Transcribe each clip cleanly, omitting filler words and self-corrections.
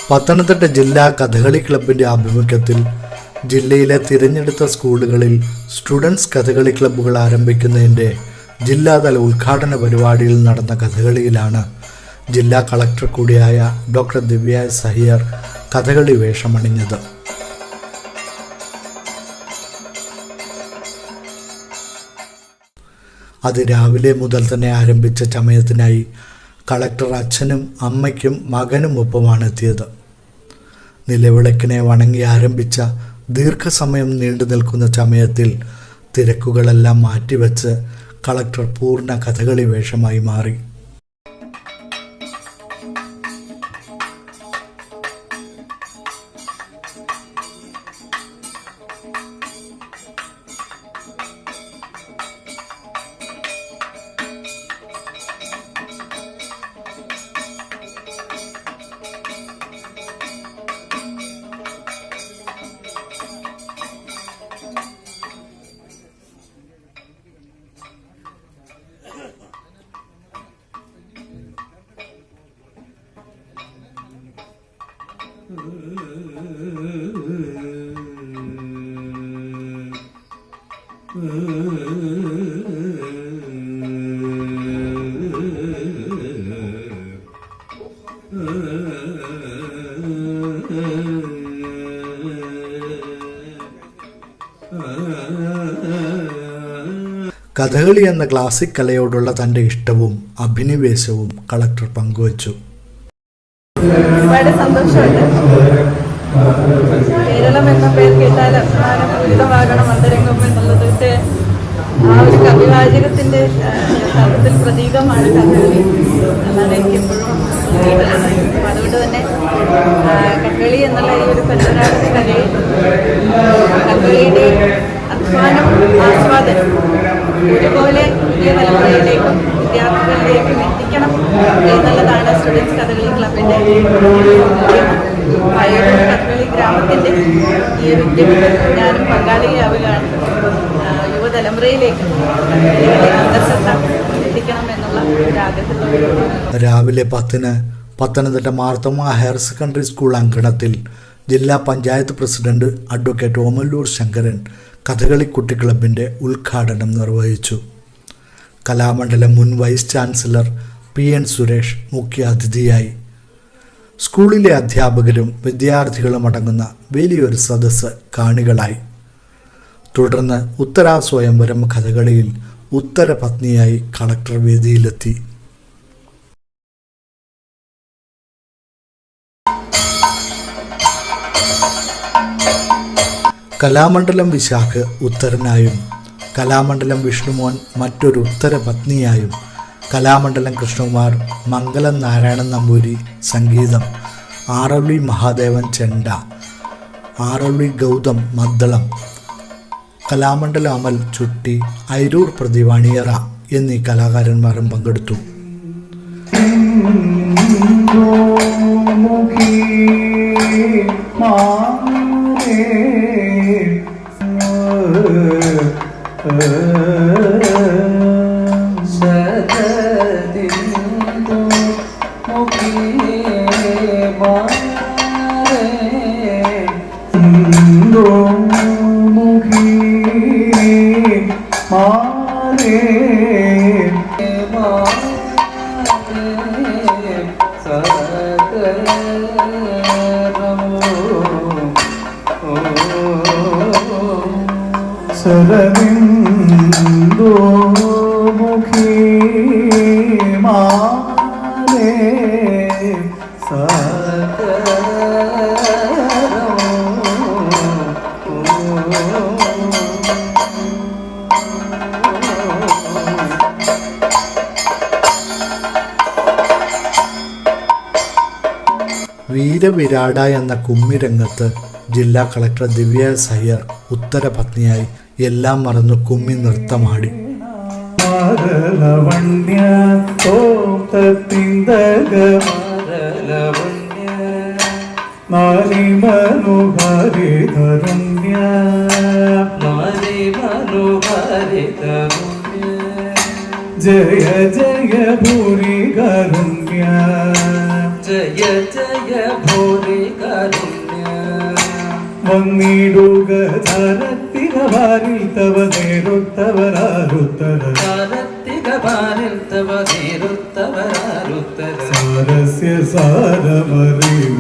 പത്തനംതിട്ട ജില്ലാ കഥകളി ക്ലബിൻ്റെ ആഭിമുഖ്യത്തിൽ ജില്ലയിലെ തിരഞ്ഞെടുത്ത സ്കൂളുകളിൽ സ്റ്റുഡൻസ് കഥകളി ക്ലബ്ബുകൾ ആരംഭിക്കുന്നതിൻ്റെ ജില്ലാതല ഉദ്ഘാടന പരിപാടിയിൽ നടന്ന കഥകളിയിലാണ് ജില്ലാ കളക്ടർ കൂടിയായ ഡോക്ടർ ദിവ്യ സഹിയർ കഥകളി വേഷമണിഞ്ഞത്. അത് രാവിലെ മുതൽ തന്നെ ആരംഭിച്ച ചമയത്തിനായി കളക്ടർ അച്ഛനും അമ്മയ്ക്കും മകനുമൊപ്പമാണ് എത്തിയത്. നിലവിളക്കിനെ വണങ്ങി ആരംഭിച്ച ദീർഘസമയം നീണ്ടു നിൽക്കുന്ന ചമയത്തിൽ തിരക്കുകളെല്ലാം മാറ്റിവെച്ച് കളക്ടർ പൂർണ്ണ കഥകളി വേഷമായി മാറി. കഥകളി എന്ന ക്ലാസിക് കലയോടുള്ള തൻ്റെ ഇഷ്ടവും അഭിനിവേശവും കളക്ടർ പങ്കുവച്ചു. ഒരുപാട് സന്തോഷമുണ്ട്. കേരളം എന്ന പേർ കേട്ടാൽ അഭിമാനപൂരിതമാകണം അന്തരംഗം എന്നുള്ളതിൻ്റെ ആ ഒരു കവിവാചകത്തിൻ്റെ യഥാർത്ഥത്തിൽ പ്രതീകമാണ് കഥകളി എന്നാണ് എനിക്കെപ്പോഴും തോന്നിയിട്ടുള്ളത്. അപ്പം അതുകൊണ്ട് തന്നെ കഥകളി എന്നുള്ള ഈ ഒരു പരമ്പരാഗത കലയെ കഥകളിയുടെ അധ്വാനം ആസ്വാദനം ഒരുപോലെ പുതിയ തലമുറയിലേക്കും വിദ്യാർത്ഥികളിലേക്കും എത്തിക്കണം എന്നുള്ളതാണ് സ്റ്റുഡൻസ് കഥകളി ക്ലബിൻ്റെ പയ്യന്നൂർ കഥകളി ഗ്രാമത്തിൻ്റെ ഈ ഒരു ഉദ്യമത്തിൽ ഞാനും പങ്കാളിയാവുകയാണ്. യുവതലമുറയിലേക്ക് അന്തർസത്ത എത്തിക്കണം എന്നുള്ള ഒരു ആഗ്രഹത്തോടെ രാവിലെ 10-ന് Pathanamthitta Marthoma higher secondary school അങ്കണത്തിൽ ജില്ലാ പഞ്ചായത്ത് പ്രസിഡന്റ് അഡ്വക്കേറ്റ് ഓമല്ലൂർ ശങ്കരൻ കഥകളി കുട്ടി ക്ലബിൻ്റെ ഉദ്ഘാടനം നിർവഹിച്ചു. കലാമണ്ഡലം മുൻ വൈസ് ചാൻസലർ PN സുരേഷ് മുഖ്യ അതിഥിയായി. സ്കൂളിലെ അധ്യാപകരും വിദ്യാർത്ഥികളും അടങ്ങുന്ന വലിയൊരു സദസ്സ് കാണികളായി. തുടർന്ന് ഉത്തരാ സ്വയംവരം കഥകളിയിൽ ഉത്തരപത്നിയായി കളക്ടർ വേദിയിലെത്തി. കലാമണ്ഡലം വിശാഖ് ഉത്തരനായും കലാമണ്ഡലം വിഷ്ണുമോൻ മറ്റൊരു ഉത്തരപത്നിയായും കലാമണ്ഡലം കൃഷ്ണകുമാർ മംഗലം നാരായണൻ നമ്പൂരി സംഗീതം, ആറവള്ളി മഹാദേവൻ ചെണ്ട, ആറവള്ളി ഗൗതം മദ്ദളം, കലാമണ്ഡലം അമൽ ചുട്ടി, ഐരൂർ പ്രതിവാണിയറ എന്നീ കലാകാരന്മാരും പങ്കെടുത്തു. सरबिंदु मुखी मारे വീരവിരാട എന്ന കുമ്മിരംഗത്ത് ജില്ലാ കളക്ടർ ദിവ്യ സഹിയർ ഉത്തരപത്നിയായി എല്ലാം മറന്നു കുമ്മി നൃത്തമാടി. നാരി മനോഹരി ധരുണ്യ നാരി ജയ ജയ ഭൂരി കാരുണ്യ ജയ ജയ ഭൂരി കാരുണ്യ വന്നിടുക ധരത്തികവാരിൽ തവ നേരുത്തവരാരുത്തര ാരിൽ തവ നേരുത്തവരാരുത്തര സാരസ്യ സാരമറിവതിനും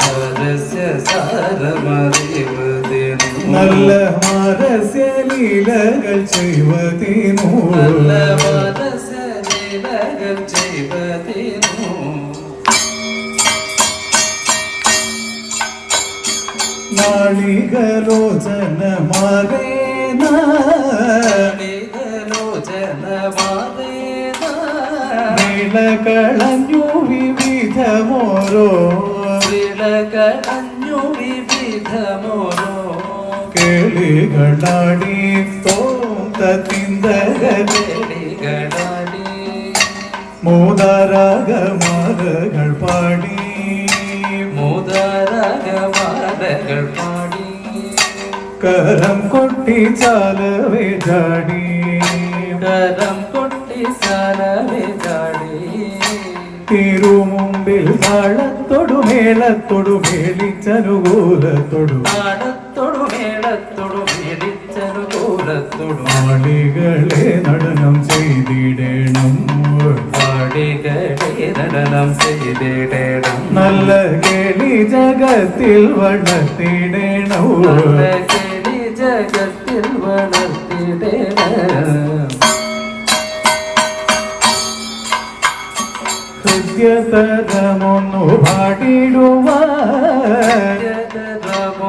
സരസ്യ സാരമറിവതിനു നല്ല മാരസ്യ ലീലകൾ ചെയ്വതിനു നല്ല മനസ്യ ലീലകൾ ചെയ്വതിനു നാളികലോചന മാറേന വിളകളഞ്ഞു വിവിധമോരോ വിളകളഞ്ഞു വിവിധമോരോ കേളികളാടി തോന്തത്തിന്തകളി കളി മൂതാരാഗമാലകൾ പാടി മുതരകമാലകൾ പാടി കരം കൊട്ടി ചാലവേ ചാടി കരം കൊട്ടി സരവേ ചാടി തിരുമുമ്പിൽ താളത്തൊടു മേളത്തൊടു മേളിച്ചനുകൂലത്തൊടു താളത്തൊടു മേളത്തൊടു മേടിച്ചനുകൂലത്തൊടു ആളികളെ നടനം ചെയ്തിടണം പാടികളെ നടനം ചെയ്തിടണം നല്ല കേളി ജഗത്തിൽ വളർത്തിടണം നല്ല കിളി ജഗത്തിൽ വളർത്തിടണം ഹൃദ്യതരമൊന്നു പാടിടുവാൻ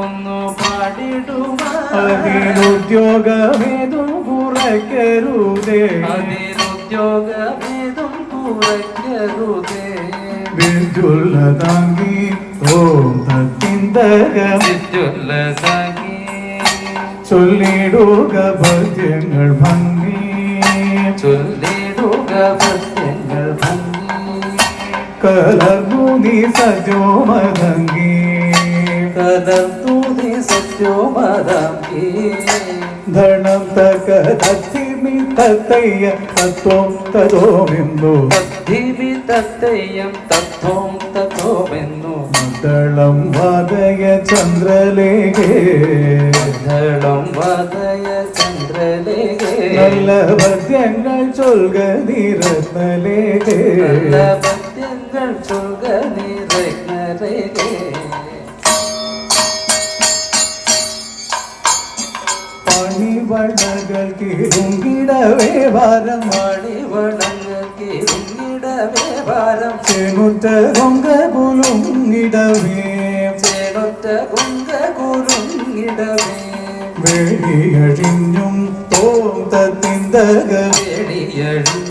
ൊന്നു പാടിടുവാൻ അതിനുദ്യോഗമേതും കുറയ്ക്കരുതേ അതിനുദ്യോഗമേതും കുറയ്ക്കരുതേ ബിജുല്ലതാങ്കി ഓം തത്തിന്തകം ചുറ്റുള്ളതാകി ചൊല്ലിടുക ഭജ്യങ്ങൾ ഭംഗി ചൊല്ലിടുക ഭക്ഷ്യങ്ങൾ ഭംഗി കലർന്നു നീ സജോമതങ്കി കലർത്തൂതി സത്യോമതാങ്കി ധനം തക തത്തിമി തത്തയ്യ തത്വം തതോമെന്നു തദ്ധിവി തത്തയ്യം തത്വം തത്വമെന്നു മദ്ദളം വാദയ ചന്ദ്രലേഖേ മദ്ദളം വാദയ ചന്ദ്രലേഖേ നല്ല ഭദ്യങ്ങൾ ചൊൽക നിരത്നലേഖേ നല്ല പദ്യങ്ങൾ ചൊൽക നിരഗ്നരേഖേ പണിവടകൾ കിരുങ്കിടവേ ഭാരം മണിവടങ്ങൾക്ക് ഇങ്ങിടവേ ഭാരം ചെനുറ്റ കൊങ്ക കുലുങ്ങിടവേ ചേനൊറ്റ കുങ്ക കുരുങ്ങിടവേ വേടിയഴിഞ്ഞും തോം തത്തിന്തക വേടിയഴിഞ്ഞും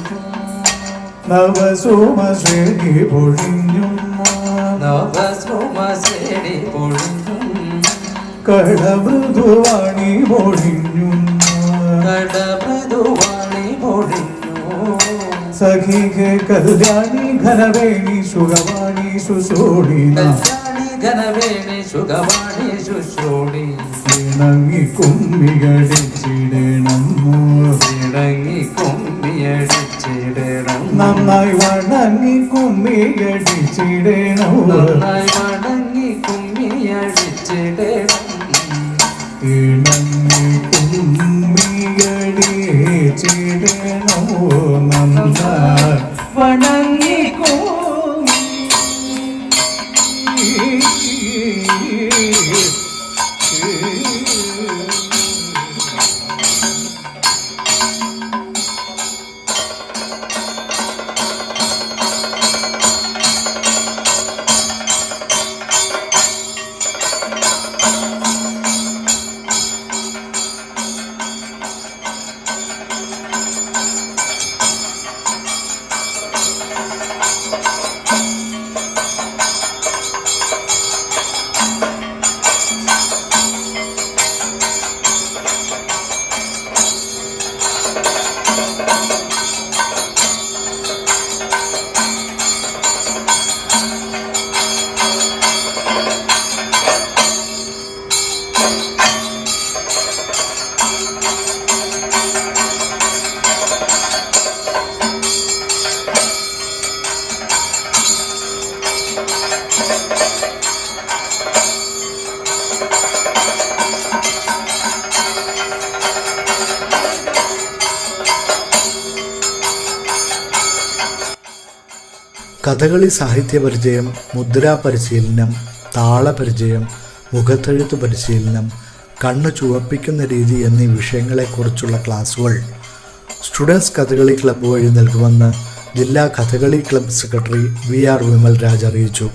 നവസുമ ശ്രേണി പൊഴിഞ്ഞും നവസുമസേടി പൊഴിഞ്ഞും കടമൃദുവാണി പൊഴിഞ്ഞും കടമൃദുവാണി പൊഴിഞ്ഞു സഖികെ കല്യാണി ഘനവേണി സുഖവാണി സുസോടിന കല്യാണി ഘനവേണി സുഖവാണി ശുശ്രൂടി ഇണങ്ങി കുമ്മികടിച്ചിടണം ഇടങ്ങി കുമ്മിയടിച്ചിടണം നന്നായി വണങ്ങി കുമ്മികടിച്ചിടണം നന്നായി മടങ്ങി കുമ്മിയടിച്ചിടണം ഇണങ്ങി കുമ്മികടിച്ചിടണം നന്നായി വണങ്ങി കഥകളി സാഹിത്യ പരിചയം, മുദ്രാ പരിശീലനം, താളപരിചയം, മുഖത്തെഴുത്ത് പരിശീലനം, കണ്ണ് ചുവപ്പിക്കുന്ന രീതി എന്നീ വിഷയങ്ങളെക്കുറിച്ചുള്ള ക്ലാസുകൾ സ്റ്റുഡൻസ് കഥകളി ക്ലബ്ബ് വഴി നൽകുമെന്ന് ജില്ലാ Kathakali club secretary V R Vimal Raj അറിയിച്ചു.